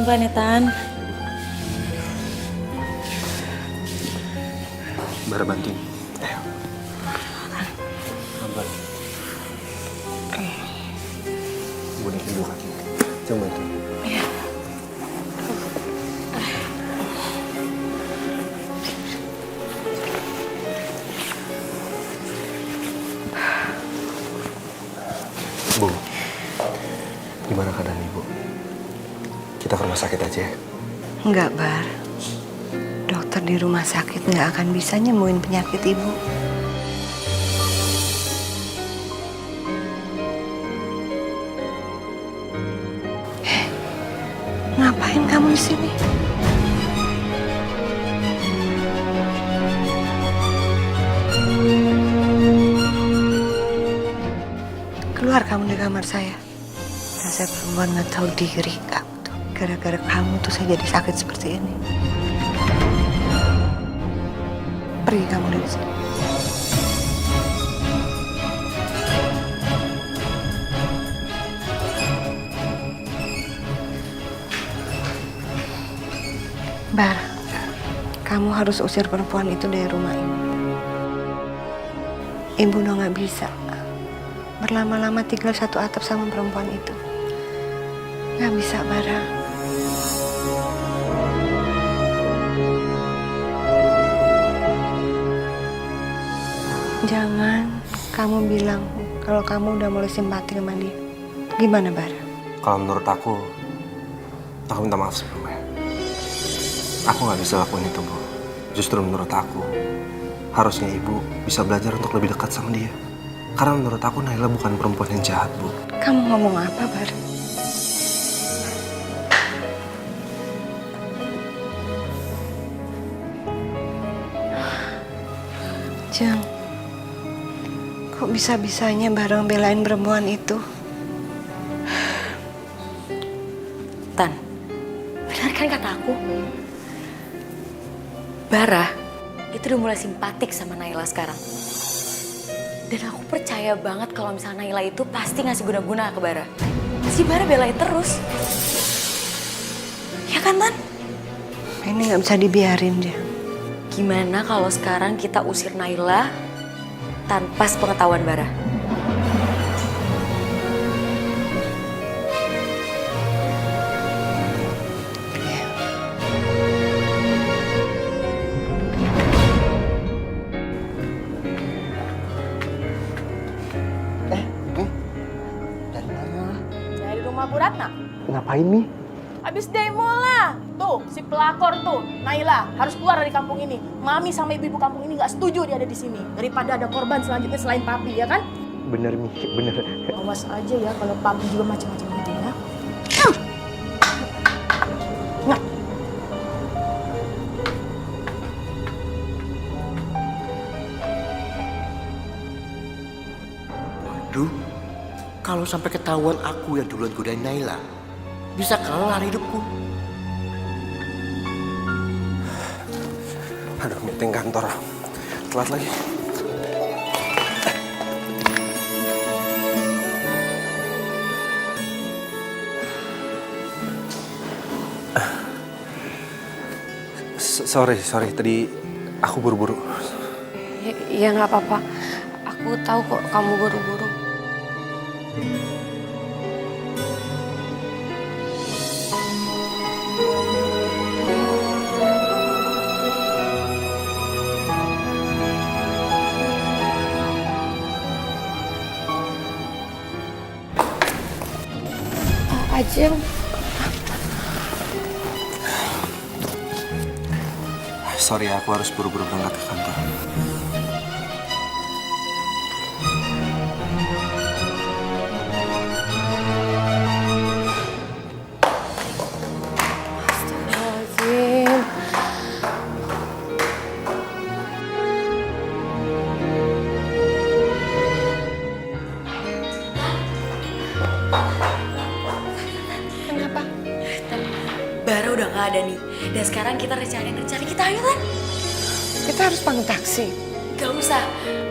pelan-pelan ya, Tan. Bara bantuin. Ayo. Pelan-pelan. Boleh ibu kaki. Coba bantuin. Iya. Bu, gimana keadaan ibu? Kita ke rumah sakit aja ya? Enggak, Bar. Dokter di rumah sakit nggak akan bisa nyembuhin penyakit ibu. Ngapain kamu di sini? Keluar kamu dari kamar saya. Saya perempuan nggak tahu diri kamu tuh. Gara-gara kamu tuh saya jadi sakit seperti ini. Pergi kamu dari sini. Bar, kamu harus usir perempuan itu dari rumah ini. Ibu udah nggak bisa berlama-lama tinggal satu atap sama perempuan itu. Nggak bisa, Bara. Jangan kamu bilang kalau kamu udah mulai simpati sama dia. Gimana, Bara? Kalau menurut aku minta maaf sebelumnya. Aku nggak bisa lakuin itu, Bu. Justru menurut aku, harusnya ibu bisa belajar untuk lebih dekat sama dia. Karena menurut aku Naila bukan perempuan yang jahat, Bu. Kamu ngomong apa, Bar? Jeng, kok bisa-bisanya bareng belain perempuan itu? Tan, benar kan kata aku? Bara itu udah mulai simpatik sama Naila sekarang. Dan aku percaya banget kalau misalnya Naila itu pasti ngasih guna-guna ke Bara. Si Bara belain terus. Ya kan, Tan? Ini nggak bisa dibiarin dia. Gimana kalau sekarang kita usir Naila tanpa sepengetahuan Bara? Dari rumah Bu Ratna? Ngapain nih? Habis demo lah. Tuh, si pelakor tuh, Naila, harus keluar dari kampung ini. Mami sama ibu-ibu kampung ini nggak setuju dia ada di sini. Daripada ada korban selanjutnya selain papi, ya kan? Bener, Mi. Bener. Awas aja ya kalau papi juga macam-macam gitu ya. Nah, Waduh, kalau sampai ketahuan aku yang duluan godain Naila, bisa kelar hidupku. Aduh, meeting kantor. Telat lagi. Sorry. Tadi aku buru-buru. Ya nggak apa-apa. Aku tahu kok kamu buru-buru. Ajeng. Sorry, aku harus buru-buru berangkat ke kantor. Astagfirullahaladzim. Kenapa? Bara udah gak ada nih. Dan sekarang kita rencanain rencana kita, ayo Tan. Kita harus panggil taksi. Gak usah.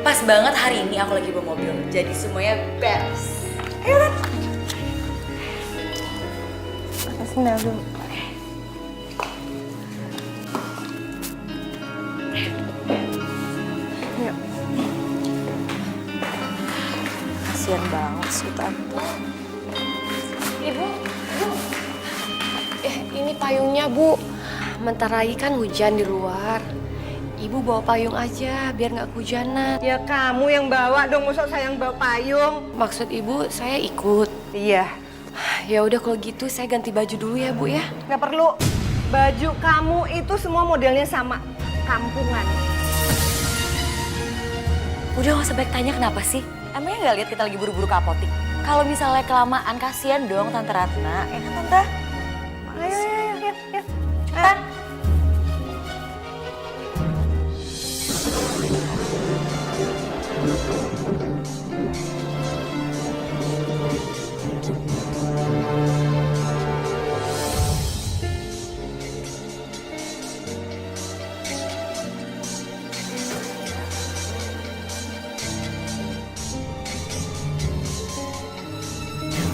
Pas banget hari ini aku lagi bawa mobil. Jadi semuanya beres. Ayo Tan. Sendal dulu. Kasian banget sih Tante. Ibu, ini payungnya Bu. Bentar lagi kan hujan di luar. Ibu bawa payung aja biar nggak kehujanan. Ya kamu yang bawa dong, masa saya yang bawa payung. Maksud Ibu saya ikut. Iya, Ya udah kalau gitu saya ganti baju dulu ya Bu ya. nggak perlu. Baju kamu itu semua modelnya sama, kampungan. Udah gak usah banyak tanya kenapa sih? Emangnya nggak lihat kita lagi buru-buru ke apotik? Kalau misalnya kelamaan, kasihan dong Tante Ratna. Ya kan Tante? Ayo. Cepetan.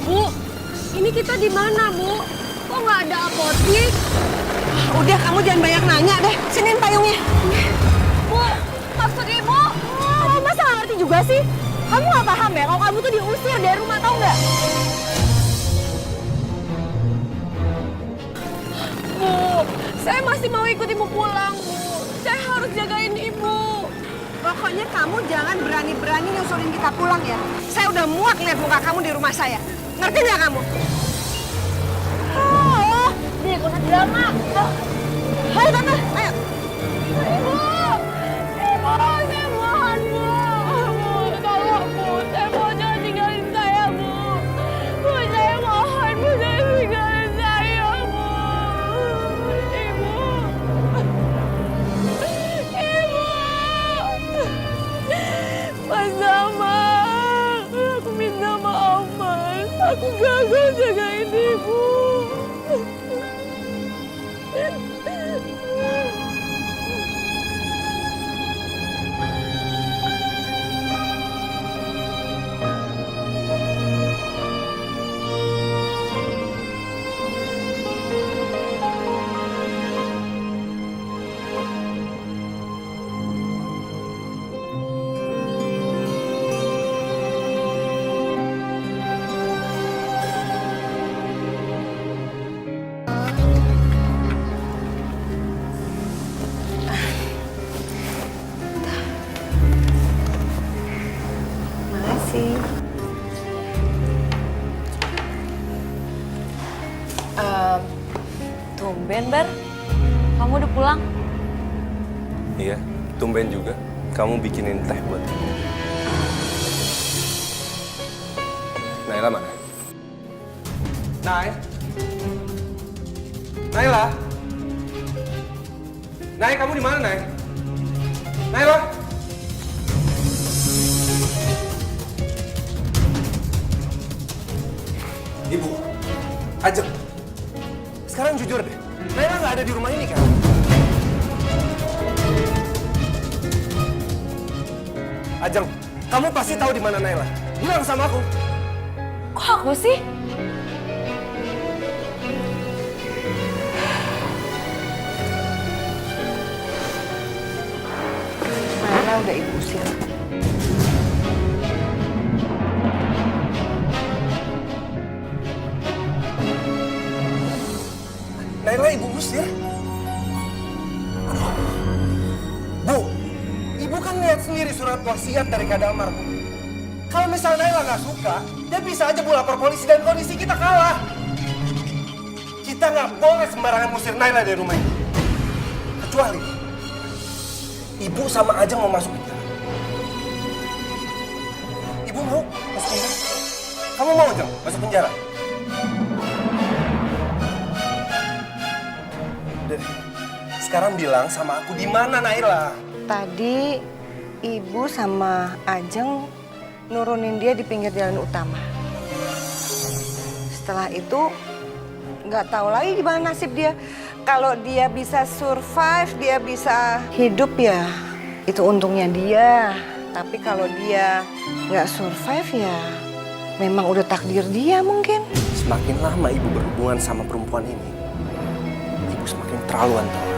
Bu, ini kita di mana Bu? Kok nggak ada apotik? Udah, kamu jangan banyak nanya deh. Siniin payungnya. Bu, maksud Ibu? Masa nggak ngerti juga sih? Kamu nggak paham ya kalau kamu tuh diusir dari rumah, tau nggak? Bu, saya masih mau ikut Ibu pulang Bu. Saya harus jagain Ibu. Pokoknya kamu jangan berani-berani nyusulin kita pulang ya. Saya udah muak lihat muka kamu di rumah saya. Ngerti nggak kamu? Dia gak usah drama. Ayo Tante, ayo. Ibu, saya mohon Bu. Bu, tolong Bu, saya mohon jangan tinggalin saya Bu. Bu, saya mohon Bu, jangan tinggalin saya Bu. Ibu. Mas Damar, aku minta maaf Mas. Aku gagal jagain Ibu. Makasih. Tumben, Bar. Kamu udah pulang? Iya, tumben juga. Kamu bikinin teh buat aku. Naila mana? Naila? Nay, kamu di mana, Nay? Naila? Ibu, Ajeng. Sekarang jujur deh, Naila nggak ada di rumah ini kan? Ajeng, kamu pasti tahu di mana Naila. Bilang sama aku. Kok aku sih? Naila udah ibu usir. Naila ibu usir? Aduh. Bu, ibu kan lihat sendiri surat wasiat dari Kak Damar, Bu. Kalau misalnya Naila nggak suka, dia bisa aja Bu lapor polisi dan kondisi kita kalah. Kita nggak boleh sembarangan ngusir Naila dari rumah ini. Kecuali ibu sama Ajeng mau masuk penjara. Ibu mau masuk penjara? Kamu mau Ajeng masuk penjara? Udah deh. Sekarang bilang sama aku di mana Naila? Tadi ibu sama Ajeng nurunin dia di pinggir jalan utama. Setelah itu nggak tahu lagi gimana nasib dia. Kalau dia bisa survive, dia bisa hidup ya, itu untungnya dia. Tapi kalau dia nggak survive ya, memang udah takdir dia mungkin. Semakin lama ibu berhubungan sama perempuan ini, ibu semakin terlaluan tahu.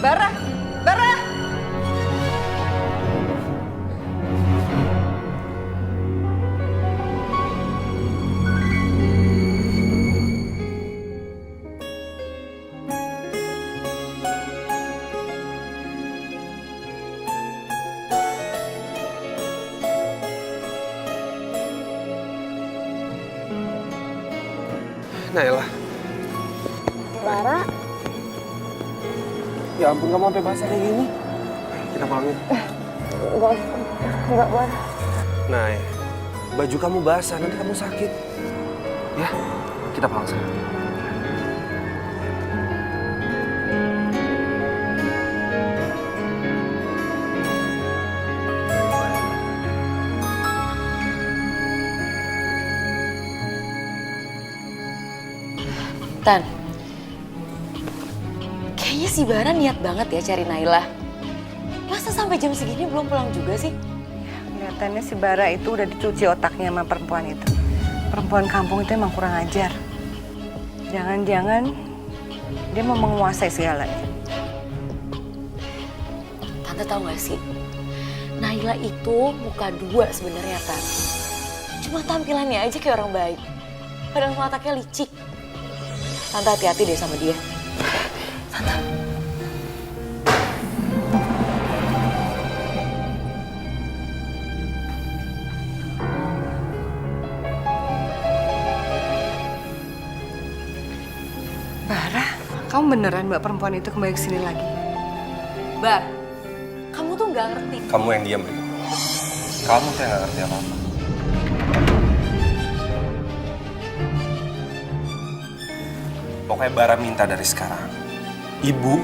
Bara, Bara. Naila. Bara, Ya ampun, kamu sampai basah kayak gini. Kita pulang yuk. enggak Bara. Nay, baju kamu basah, nanti kamu sakit. Ya, kita pulang sekarang. Tan, kayaknya si Bara niat banget ya cari Naila. Masa sampai jam segini belum pulang juga sih? Kelihatannya si Bara itu udah dicuci otaknya sama perempuan itu. Perempuan kampung itu emang kurang ajar. Jangan-jangan dia mau menguasai segalanya. Tante tahu gak sih? Naila itu muka dua sebenarnya, Tan. Cuma tampilannya aja kayak orang baik. Padahal otaknya licik. Tante hati-hati deh sama dia. Tante. Bara, kamu beneran mbak perempuan itu kembali ke sini lagi? Bar, kamu tuh nggak ngerti. Kamu yang diam, Rik. Kamu tuh yang gak ngerti apa-apa. Pokoknya Bara minta dari sekarang, Ibu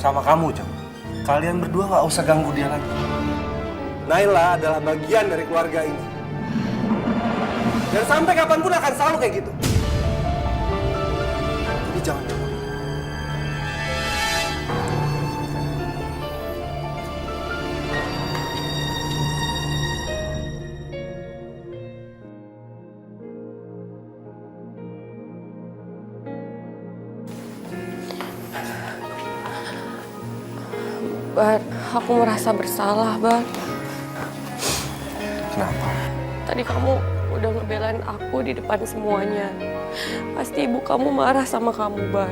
sama kamu, Jeng. Kalian berdua gak usah ganggu dia lagi. Naila adalah bagian dari keluarga ini. Dan sampai kapanpun akan selalu kayak gitu. Jadi jangan ganggu dia. Bar, aku merasa bersalah, Bar. Kenapa? Tadi kamu udah ngebelain aku di depan semuanya. Pasti ibu kamu marah sama kamu, Bar.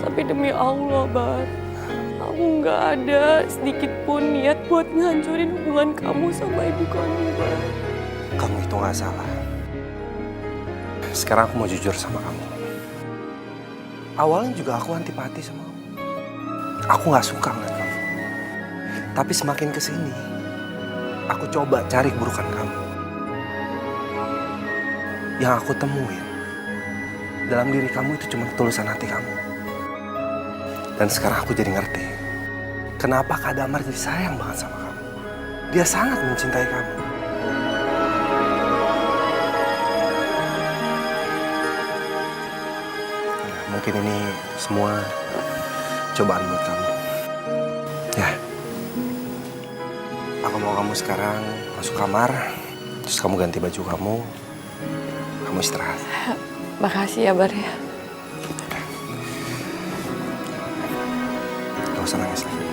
Tapi demi Allah, Bar, aku nggak ada sedikit pun niat buat ngancurin hubungan kamu sama ibu kamu, Bar. Kamu itu gak salah. Sekarang aku mau jujur sama kamu. Awalnya juga aku antipati sama kamu. Aku gak suka ngeliat kamu. Tapi semakin kesini, aku coba cari keburukan kamu. Yang aku temuin, dalam diri kamu itu cuma ketulusan hati kamu. Dan sekarang aku jadi ngerti, kenapa Kak Damar jadi sayang banget sama kamu. Dia sangat mencintai kamu. Mungkin ini semua cobaan buat kamu. Ya, aku mau kamu sekarang masuk kamar, terus kamu ganti baju kamu istirahat. Makasih ya, Bar ya. Gak usah nangis lagi.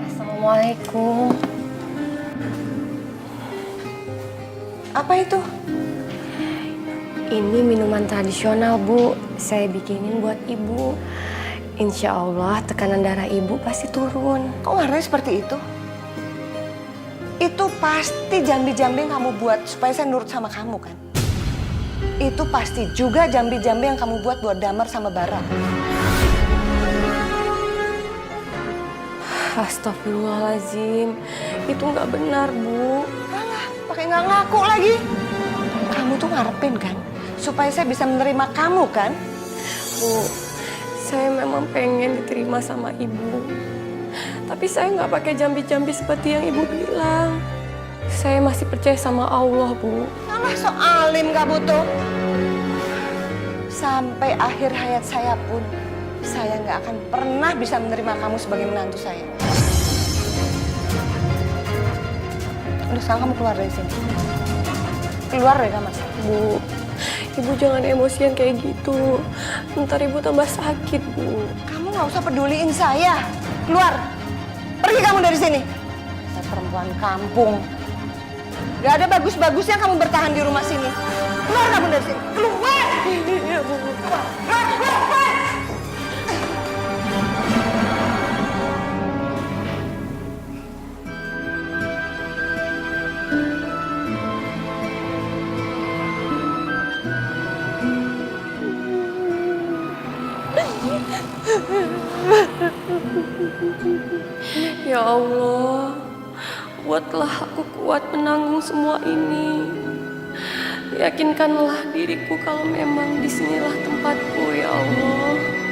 Assalamualaikum. Apa itu? Ini minuman tradisional, Bu. Saya bikinin buat Ibu. Insya Allah tekanan darah Ibu pasti turun. Kok warnanya seperti itu? Itu pasti jambi-jambi yang kamu buat supaya saya nurut sama kamu kan? Itu pasti juga jambi-jambi yang kamu buat Damar sama Bara. Astagfirullahaladzim. Itu nggak benar, Bu. Alah, pakai nggak ngaku lagi. Kamu tuh ngarepin kan? Supaya saya bisa menerima kamu kan? Bu, saya memang pengen diterima sama Ibu. Tapi saya nggak pakai jambi-jambi seperti yang Ibu bilang. Saya masih percaya sama Allah, Bu. Alah, so alim gak butuh. Sampai akhir hayat saya pun, saya nggak akan pernah bisa menerima kamu sebagai menantu saya. Udah, sekarang kamu keluar dari sini. Keluar dari kamar saya. Bu, Ibu jangan emosian kayak gitu. Ntar ibu tambah sakit, Bu. Kamu nggak usah peduliin saya. Keluar. Pergi kamu dari sini. Saya perempuan kampung. Gak ada bagus-bagusnya kamu bertahan di rumah sini. Keluar kamu dari sini. Keluar. Iya, Bu. Keluar. Keluar. Keluar. Ya Allah, buatlah aku kuat menanggung semua ini. Yakinkanlah diriku kalau memang disinilah tempatku, ya Allah.